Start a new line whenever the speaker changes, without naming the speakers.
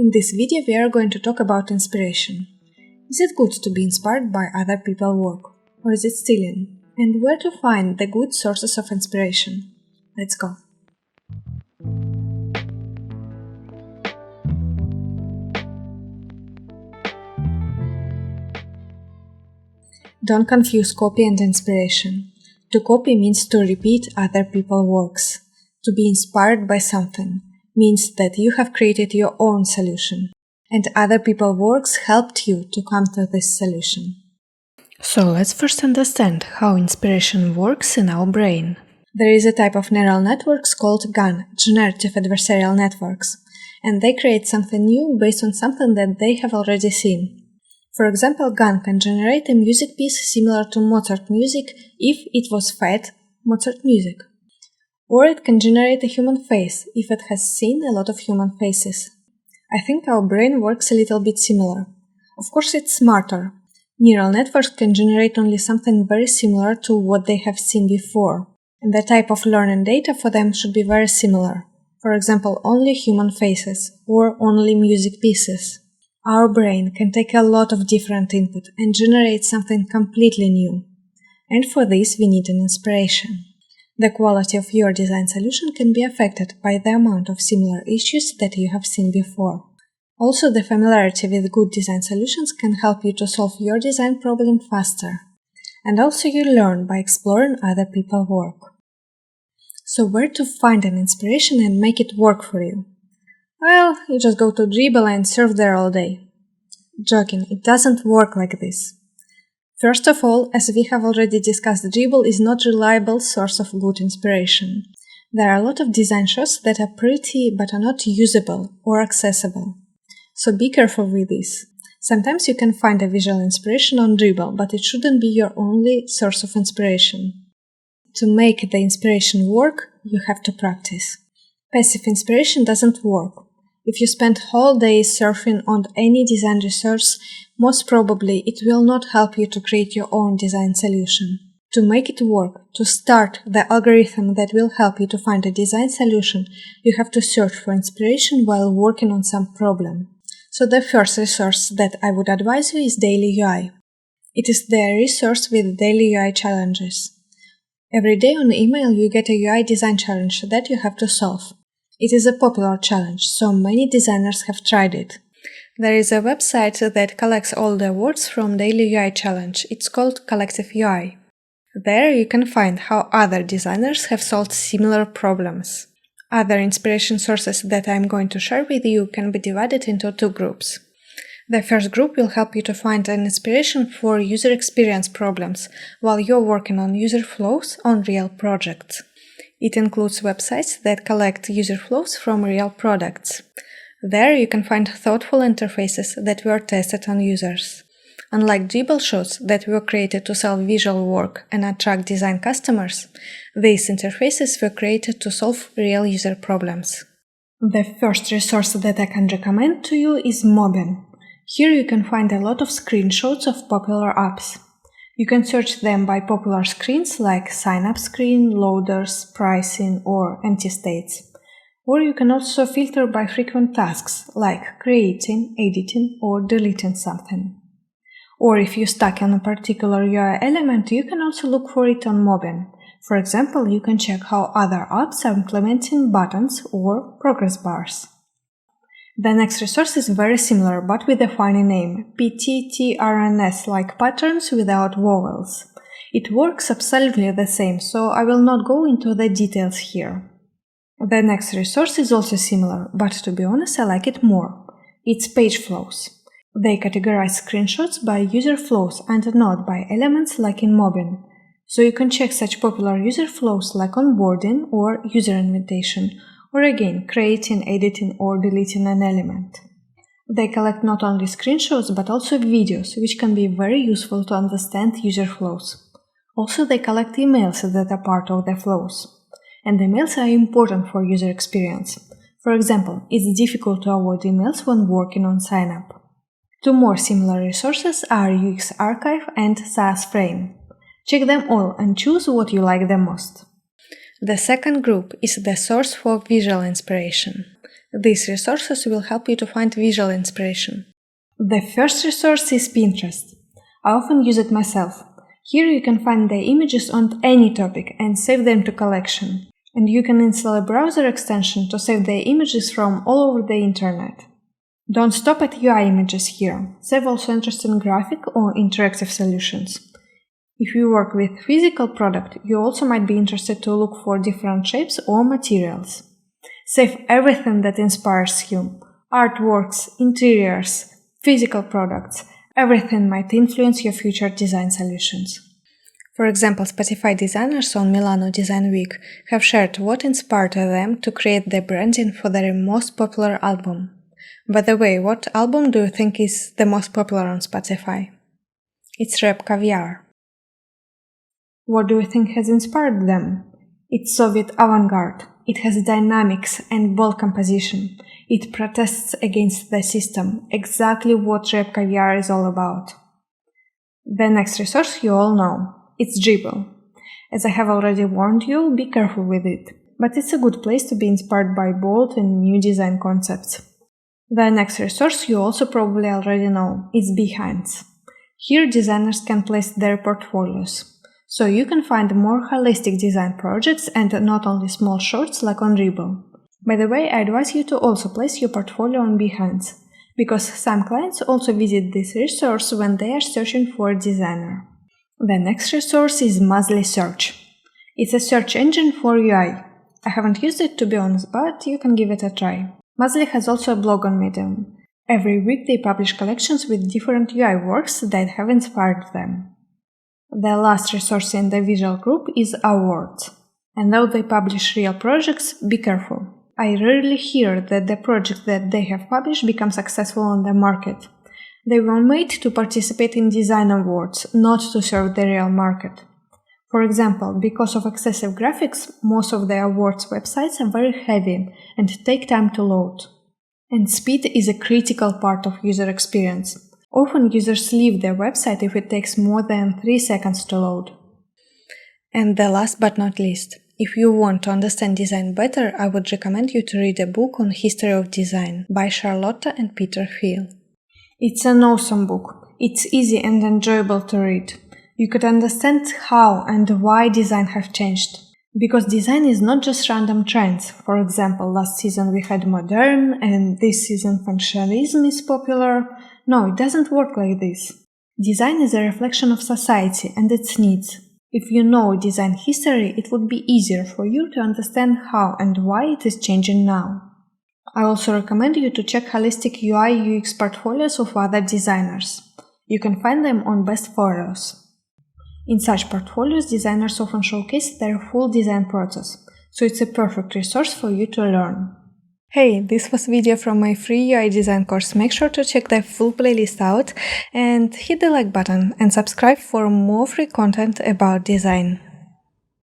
In this video we are going to talk about inspiration. Is it good to be inspired by other people's work? Or is it stealing? And where to find the good sources of inspiration? Let's go! Don't confuse copy and inspiration. To copy means to repeat other people's works. To be inspired by something means that you have created your own solution, and other people's works helped you to come to this solution. So let's first understand how inspiration works in our brain. There is a type of neural networks called GAN, Generative Adversarial Networks, and they create something new based on something that they have already seen. For example, GAN can generate a music piece similar to Mozart music if it was fed Mozart music. Or it can generate a human face if it has seen a lot of human faces. I think our brain works a little bit similar. Of course, it's smarter. Neural networks can generate only something very similar to what they have seen before, and the type of learning data for them should be very similar. For example, only human faces or only music pieces. Our brain can take a lot of different input and generate something completely new. And for this we need an inspiration. The quality of your design solution can be affected by the amount of similar issues that you have seen before. Also, the familiarity with good design solutions can help you to solve your design problem faster. And also you learn by exploring other people's work. So where to find an inspiration and make it work for you? Well, you just go to Dribbble and surf there all day. Joking, it doesn't work like this. First of all, as we have already discussed, Dribbble is not a reliable source of good inspiration. There are a lot of design shots that are pretty but are not usable or accessible. So be careful with this. Sometimes you can find a visual inspiration on Dribbble, but it shouldn't be your only source of inspiration. To make the inspiration work, you have to practice. Passive inspiration doesn't work. If you spend whole day surfing on any design resource, most probably it will not help you to create your own design solution. To make it work, to start the algorithm that will help you to find a design solution, you have to search for inspiration while working on some problem. So the first resource that I would advise you is Daily UI. It is the resource with daily UI challenges. Every day on email you get a UI design challenge that you have to solve. It is a popular challenge, so many designers have tried it. There is a website that collects all the awards from Daily UI Challenge. It's called Collective UI. There you can find how other designers have solved similar problems. Other inspiration sources that I'm going to share with you can be divided into two groups. The first group will help you to find an inspiration for user experience problems while you're working on user flows on real projects. It includes websites that collect user flows from real products. There you can find thoughtful interfaces that were tested on users. Unlike Dribbble shots that were created to sell visual work and attract design customers, these interfaces were created to solve real user problems. The first resource that I can recommend to you is Mobbin. Here you can find a lot of screenshots of popular apps. You can search them by popular screens like sign-up screen, loaders, pricing, or empty states. Or you can also filter by frequent tasks like creating, editing, or deleting something. Or if you're stuck on a particular UI element, you can also look for it on Mobbin. For example, you can check how other apps are implementing buttons or progress bars. The next resource is very similar, but with a funny name, PTTRNS, like patterns without vowels. It works absolutely the same, so I will not go into the details here. The next resource is also similar, but to be honest, I like it more. It's Page Flows. They categorize screenshots by user flows and not by elements like in Mobbin. So you can check such popular user flows like onboarding or user invitation, or again, creating, editing, or deleting an element. They collect not only screenshots but also videos, which can be very useful to understand user flows. Also, they collect emails that are part of the flows. And emails are important for user experience. For example, it's difficult to avoid emails when working on sign-up. Two more similar resources are UX Archive and SAS Frame. Check them all and choose what you like the most. The second group is the source for visual inspiration. These resources will help you to find visual inspiration. The first resource is Pinterest. I often use it myself. Here you can find the images on any topic and save them to collection. And you can install a browser extension to save the images from all over the internet. Don't stop at UI images here. Save also interesting graphic or interactive solutions. If you work with physical product, you also might be interested to look for different shapes or materials. Save everything that inspires you. Artworks, interiors, physical products. Everything might influence your future design solutions. For example, Spotify designers on Milano Design Week have shared what inspired them to create the branding for their most popular album. By the way, what album do you think is the most popular on Spotify? It's Rap Caviar. What do you think has inspired them? It's Soviet avant-garde. It has dynamics and bold composition. It protests against the system, exactly what Rap Caviar is all about. The next resource you all know. It's Dribbble. As I have already warned you, be careful with it, but it's a good place to be inspired by bold and new design concepts. The next resource you also probably already know. It's Behance. Here designers can place their portfolios. So you can find more holistic design projects and not only small shorts like on Dribbble. By the way, I advise you to also place your portfolio on Behance, because some clients also visit this resource when they are searching for a designer. The next resource is Muesli Search. It's a search engine for UI. I haven't used it to be honest, but you can give it a try. Muesli has also a blog on Medium. Every week they publish collections with different UI works that have inspired them. The last resource in the visual group is Awwwards. And though they publish real projects, be careful. I rarely hear that the project that they have published becomes successful on the market. They were made to participate in design awards, not to serve the real market. For example, because of excessive graphics, most of the awards websites are very heavy and take time to load. And speed is a critical part of user experience. Often users leave their website if it takes more than 3 seconds to load. And the last but not least, if you want to understand design better, I would recommend you to read a book on history of design by Charlotte and Peter Thiel. It's an awesome book. It's easy and enjoyable to read. You could understand how and why design have changed. Because design is not just random trends. For example, last season we had modern and this season functionalism is popular. No, it doesn't work like this. Design is a reflection of society and its needs. If you know design history, it would be easier for you to understand how and why it is changing now. I also recommend you to check holistic UI UX portfolios of other designers. You can find them on Best Photos. In such portfolios, designers often showcase their full design process, so it's a perfect resource for you to learn. Hey, this was a video from my free UI design course. Make sure to check the full playlist out and hit the like button and subscribe for more free content about design.